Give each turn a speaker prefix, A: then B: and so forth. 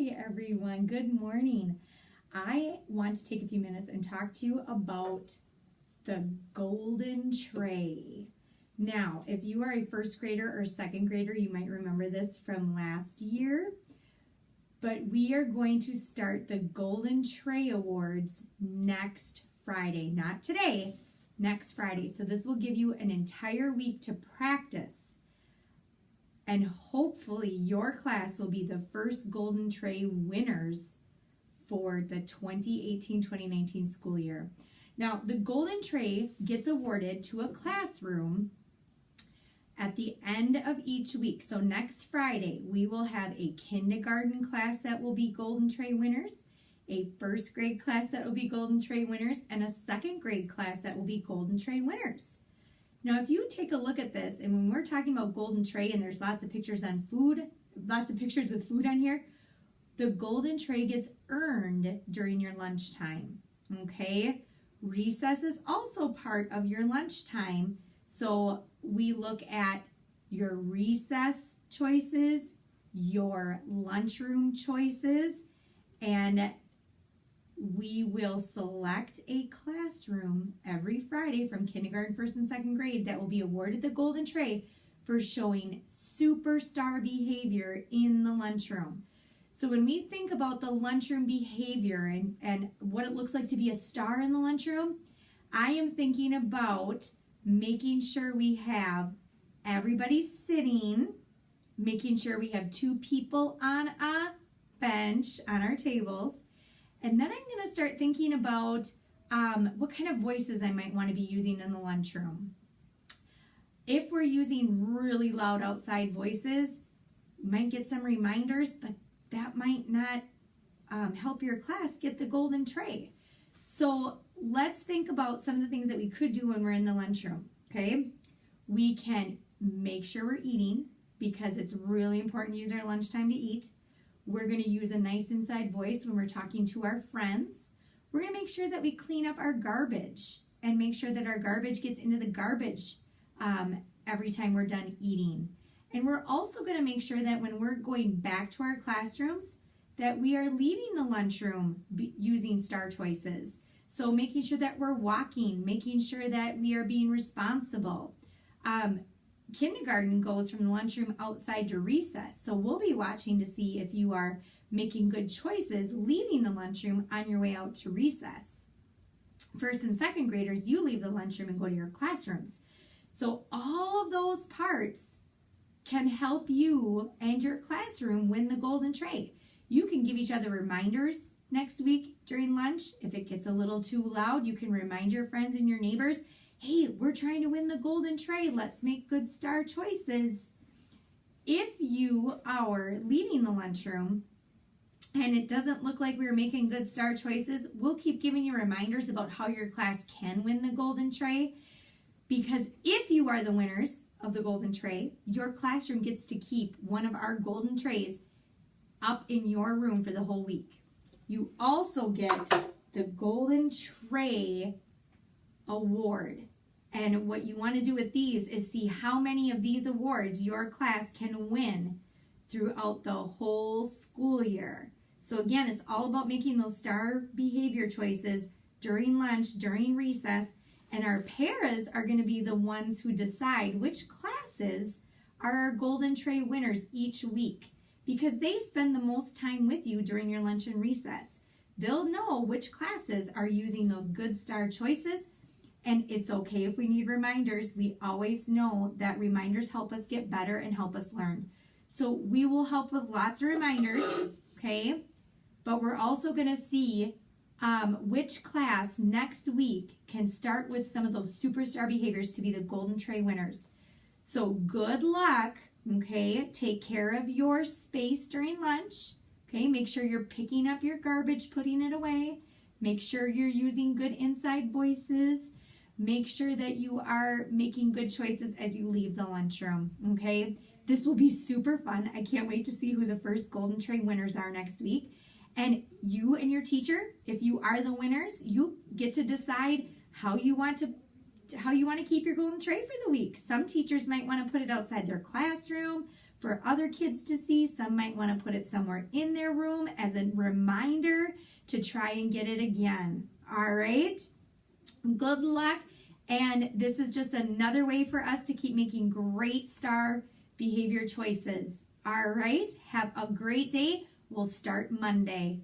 A: Hi everyone, good morning. I want to take a few minutes and talk to you about the golden tray. Now, if you are a first grader or second grader, you might remember this from last year, but we are going to start the Golden Tray Awards next Friday, not today, next Friday. So this will give you an entire week to practice. And hopefully your class will be the first Golden Tray winners for the 2018-2019 school year. Now, the Golden Tray gets awarded to a classroom at the end of each week. So next Friday, we will have a kindergarten class that will be Golden Tray winners, a first grade class that will be Golden Tray winners, and a second grade class that will be Golden Tray winners. Now, if you take a look at this, and when we're talking about Golden Tray, and there's lots of pictures on food, lots of pictures with food on here, the Golden Tray gets earned during your lunchtime, okay? Recess is also part of your lunchtime, so we look at your recess choices, your lunchroom choices, and we will select a classroom every Friday from kindergarten, first, and second grade that will be awarded the Golden Tray for showing superstar behavior in the lunchroom. So when we think about the lunchroom behavior and what it looks like to be a star in the lunchroom, I am thinking about making sure we have everybody sitting, making sure we have 2 people on a bench on our tables. And then I'm going to start thinking about what kind of voices I might want to be using in the lunchroom. If we're using really loud outside voices, you might get some reminders, but that might not help your class get the Golden Tray. So let's think about some of the things that we could do when we're in the lunchroom, okay? We can make sure we're eating because it's really important to use our lunchtime to eat. We're going to use a nice inside voice when we're talking to our friends. We're going to make sure that we clean up our garbage and make sure that our garbage gets into the garbage every time we're done eating. And we're also going to make sure that when we're going back to our classrooms, that we are leaving the lunchroom using star choices. So making sure that we're walking, making sure that we are being responsible. Kindergarten goes from the lunchroom outside to recess. So we'll be watching to see if you are making good choices leaving the lunchroom on your way out to recess. First and second graders, you leave the lunchroom and go to your classrooms. So all of those parts can help you and your classroom win the Golden Tray. You can give each other reminders next week during lunch. If it gets a little too loud, you can remind your friends and your neighbors, hey, we're trying to win the Golden Tray. Let's make good star choices. If you are leaving the lunchroom and it doesn't look like we're making good star choices, we'll keep giving you reminders about how your class can win the Golden Tray. Because if you are the winners of the Golden Tray, your classroom gets to keep one of our Golden Trays up in your room for the whole week. You also get the Golden Tray Award. And what you want to do with these is see how many of these awards your class can win throughout the whole school year. So again, it's all about making those star behavior choices during lunch, during recess, and our paras are going to be the ones who decide which classes are our Golden Tray winners each week because they spend the most time with you during your lunch and recess. They'll know which classes are using those good star choices. And it's okay if we need reminders. We always know that reminders help us get better and help us learn. So we will help with lots of reminders, okay? But we're also going to see which class next week can start with some of those superstar behaviors to be the Golden Tray winners. So good luck, okay? Take care of your space during lunch, okay? Make sure you're picking up your garbage, putting it away. Make sure you're using good inside voices. Make sure that you are making good choices as you leave the lunchroom, okay? This will be super fun. I can't wait to see who the first Golden Tray winners are next week. And you and your teacher, if you are the winners, you get to decide how you want to keep your Golden Tray for the week. Some teachers might want to put it outside their classroom for other kids to see. Some might want to put it somewhere in their room as a reminder to try and get it again. All right? Good luck. And this is just another way for us to keep making great star behavior choices. All right? Have a great day. We'll start Monday.